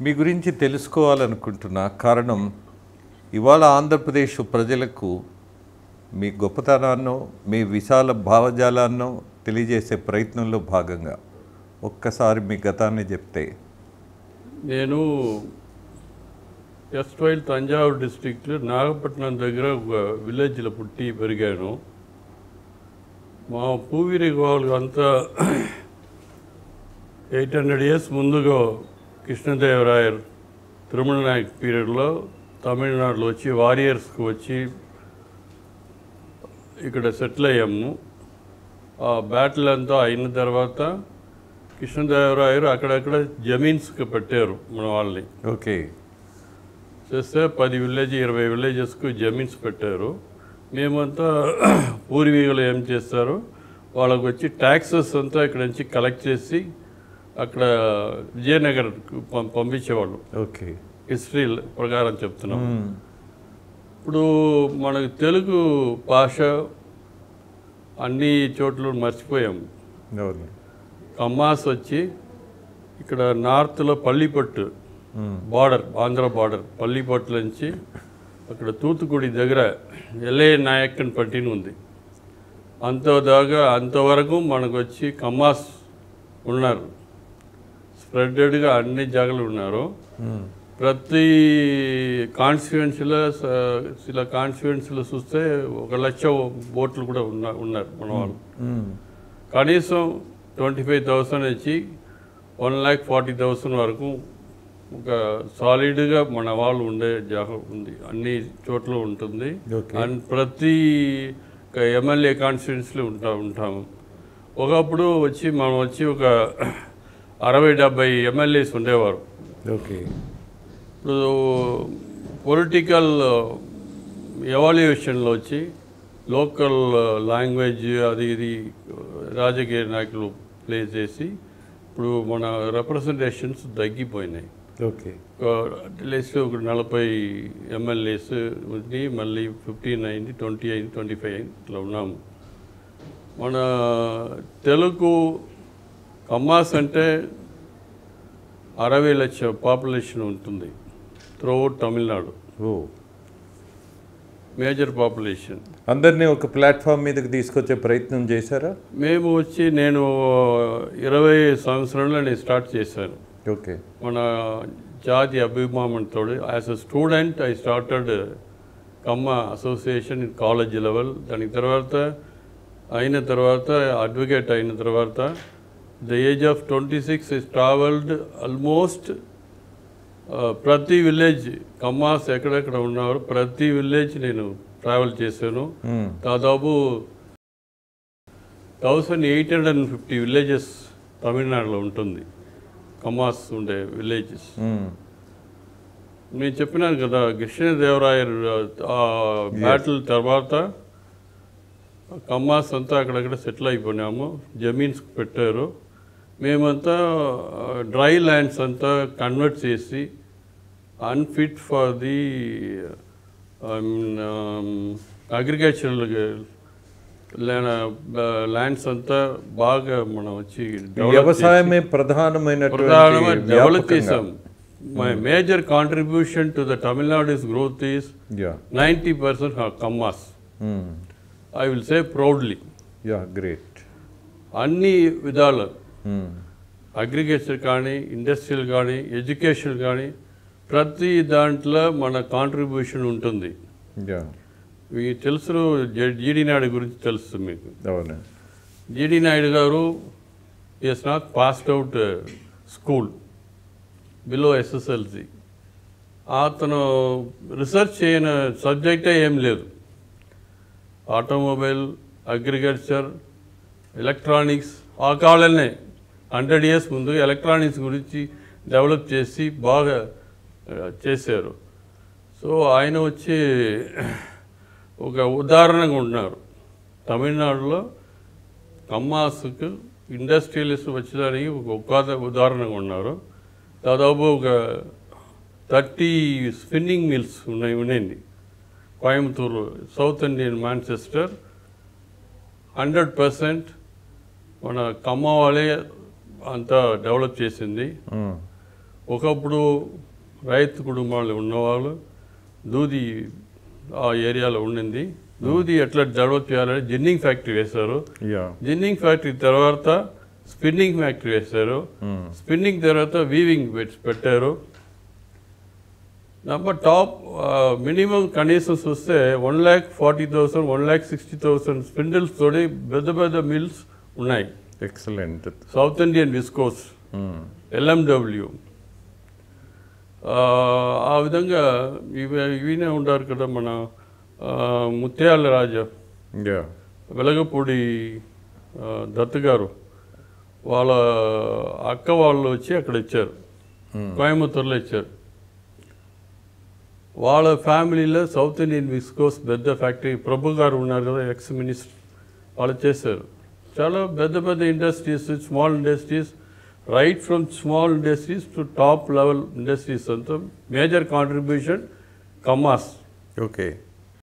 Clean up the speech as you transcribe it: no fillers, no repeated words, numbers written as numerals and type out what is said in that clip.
మీ గురించి తెలుసుకోవాలనుకుంటున్నా కారణం ఇవాళ ఆంధ్రప్రదేశ్ ప్రజలకు మీ గొప్పతనాన్నో మీ విశాల భావజాలాన్నో తెలియజేసే ప్రయత్నంలో భాగంగా ఒక్కసారి మీ గతాన్ని చెప్తే. నేను ఎస్వైల్ తంజావూరు డిస్ట్రిక్ట్లో నాగపట్నం దగ్గర ఒక విలేజ్లో పుట్టి పెరిగాను. మా పూర్వీకులు వాళ్ళు అంతా 800 years ముందుగా కృష్ణదేవరాయర్ తిరుమల నాయక్ పీరియడ్లో తమిళనాడులో వచ్చి వారియర్స్కి వచ్చి ఇక్కడ సెటిల్ అయ్యాము. ఆ బ్యాటిల్ అంతా అయిన తర్వాత కృష్ణదేవరాయరు అక్కడక్కడ జమీన్స్కి పెట్టారు మన వాళ్ళని. ఓకే, చేస్తే 10 విలేజ్ 20 విలేజెస్కు జమీన్స్ పెట్టారు. మేమంతా పూర్వీకులు ఏం చేస్తారు, వాళ్ళకు వచ్చి ట్యాక్సెస్ అంతా ఇక్కడ నుంచి కలెక్ట్ చేసి అక్కడ విజయనగర్ పంపించేవాళ్ళు. ఓకే, హిస్టరీ ప్రకారం చెప్తున్నాం. ఇప్పుడు మనకు తెలుగు భాష అన్ని చోట్ల మర్చిపోయాము. కమ్మాస్ వచ్చి ఇక్కడ నార్త్లో పల్లిపట్టు బార్డర్, ఆంధ్ర బార్డర్ పల్లిపట్టు నుంచి అక్కడ తూతుకుడి దగ్గర ఎల్ఏ నాయక్ అని పట్టిన ఉంది. అంతవరకు మనకు వచ్చి కమ్మాస్ ఉన్నారు. స్ప్రెడెడ్గా అన్ని జాగాలు ఉన్నారు. ప్రతి కాన్స్టిట్యుయెన్సీలో చూస్తే 1,00,000 ఓట్లు కూడా ఉన్నారు మన వాళ్ళు. కనీసం 25,000 నుంచి 1,40,000 వరకు ఒక సాలిడ్గా మన వాళ్ళు ఉండే జాగా ఉంది, అన్ని చోట్ల ఉంటుంది. అండ్ ప్రతి ఎమ్మెల్యే కాన్స్టిట్యుయెన్సీలో ఉంటాము. ఒకప్పుడు మనం వచ్చి ఒక 60-70 ఎమ్మెల్యేస్ ఉండేవారు. ఓకే, ఇప్పుడు పొలిటికల్ ఎవాల్యుయేషన్లో వచ్చి లోకల్ లాంగ్వేజ్ అది ఇది రాజకీయ నాయకులు ప్లే చేసి ఇప్పుడు మన రిప్రజెంటేషన్స్ తగ్గిపోయినాయి. ఓకే, అట్లీస్ట్ ఒక 40 ఎమ్మెల్యేస్ ఉంది, మళ్ళీ 15 అయింది, 20 అయింది, 25 అయింది, ఇట్లా ఉన్నాము. మన తెలుగు కమ్మాస్ అంటే 60 లక్షల పాపులేషన్ ఉంటుంది త్రూఅవుట్ తమిళనాడు. Major population. అందరినీ ఒక ప్లాట్ఫామ్ మీదకి తీసుకొచ్చే ప్రయత్నం చేశారా? నేను 20 సంవత్సరంలో నేను స్టార్ట్ చేశాను. ఓకే, మన జాతి అభిమానంతో as a student I started Kamma association in college level. దానికి తర్వాత అడ్వకేట్ అయిన తర్వాత the age of 26 is traveled almost ప్రతి విలేజ్ కమ్మాస్ ఎక్కడెక్కడ ఉన్నారు ప్రతి విలేజ్ నేను ట్రావెల్ చేశాను. దాదాపు 1850 విలేజెస్ తమిళనాడులో ఉంటుంది, కమ్మాస్ ఉండే విలేజెస్. నేను చెప్పినాను కదా, కృష్ణదేవరాయర్ బ్యాటిల్ తర్వాత కమ్మాస్ అంతా అక్కడక్కడ సెటిల్ అయిపోయినాము, జమీన్స్ పెట్టారు. మేమంతా డ్రై ల్యాండ్స్ అంతా కన్వర్ట్ చేసి unfit for the agricultural lands అంతా బాగా మనం వచ్చి వ్యవసాయమే ప్రధానమైన డెవలప్ చేసాం. My major contribution to the Tamil Nadu's growth is 90% Kammas. I will say proudly. Yeah, great. అన్ని విధాలు అగ్రికల్చర్ కానీ, ఇండస్ట్రియల్ కానీ, ఎడ్యుకేషన్ కానీ ప్రతి దాంట్లో మన కాంట్రిబ్యూషన్ ఉంటుంది. మీకు తెలుసు, జీడి నాయుడు గురించి తెలుసు మీకు. జీడి నాయుడు గారు is not passed out school below SSLC. అతను రీసెర్చ్ చేయని సబ్జెక్టే ఏం లేదు. ఆటోమొబైల్, అగ్రికల్చర్, ఎలక్ట్రానిక్స్ ఆ కాలంలోనే 100 years ముందు ఎలక్ట్రానిక్స్ గురించి డెవలప్ చేసి బాగా చేశారు. సో ఆయన వచ్చి ఒక ఉదాహరణగా ఉన్నారు. తమిళనాడులో కమ్మాస్కు ఇండస్ట్రియలిస్ట్ వచ్చేదానికి ఒక ఉదాహరణగా ఉన్నారు. దాదాపు ఒక 30 స్పిన్నింగ్ మిల్స్ ఉన్నాయండి కోయంబత్తూరు, సౌత్ ఇండియన్ మాంచెస్టర్. 100% మన కమ్మ వాళ్ళే అంతా డెవలప్ చేసింది. ఒకప్పుడు రైతు కుటుంబాలు ఉన్నవాళ్ళు దూది ఆ ఏరియాలో ఉండింది. దూది ఎట్లా డెవలప్ చేయాలని జిన్నింగ్ ఫ్యాక్టరీ వేశారు. జిన్నింగ్ ఫ్యాక్టరీ తర్వాత స్పిన్నింగ్ ఫ్యాక్టరీ వేశారు. స్పిన్నింగ్ తర్వాత వీవింగ్ పెట్టారు. నెంబర్ టాప్ మినిమం కనీసం చూస్తే 1,40,000 1,60,000 స్పిన్డిల్స్ తోటి పెద్ద పెద్ద మిల్స్ ఉన్నాయి. Excellent. South Indian viscose, LMW, ఆ విధంగా ఇవినే ఉంటారు కదా మన ముత్యాల రాజా, వెలగపూడి దత్తు గారు వాళ్ళ అక్క వాళ్ళు వచ్చి అక్కడ ఇచ్చారు, కోయంబత్తూరులో ఇచ్చారు. వాళ్ళ ఫ్యామిలీలో సౌత్ ఇండియన్ విస్కోస్ పెద్ద ఫ్యాక్టరీ, ప్రభు గారు ఉన్నారు కదా ఎక్స్ మినిస్టర్, వాళ్ళు చేశారు. చాలా పెద్ద పెద్ద industries, small industries, right from small industries to top level industries అంతా మేజర్ కాంట్రిబ్యూషన్ కమ్మాస్. ఓకే.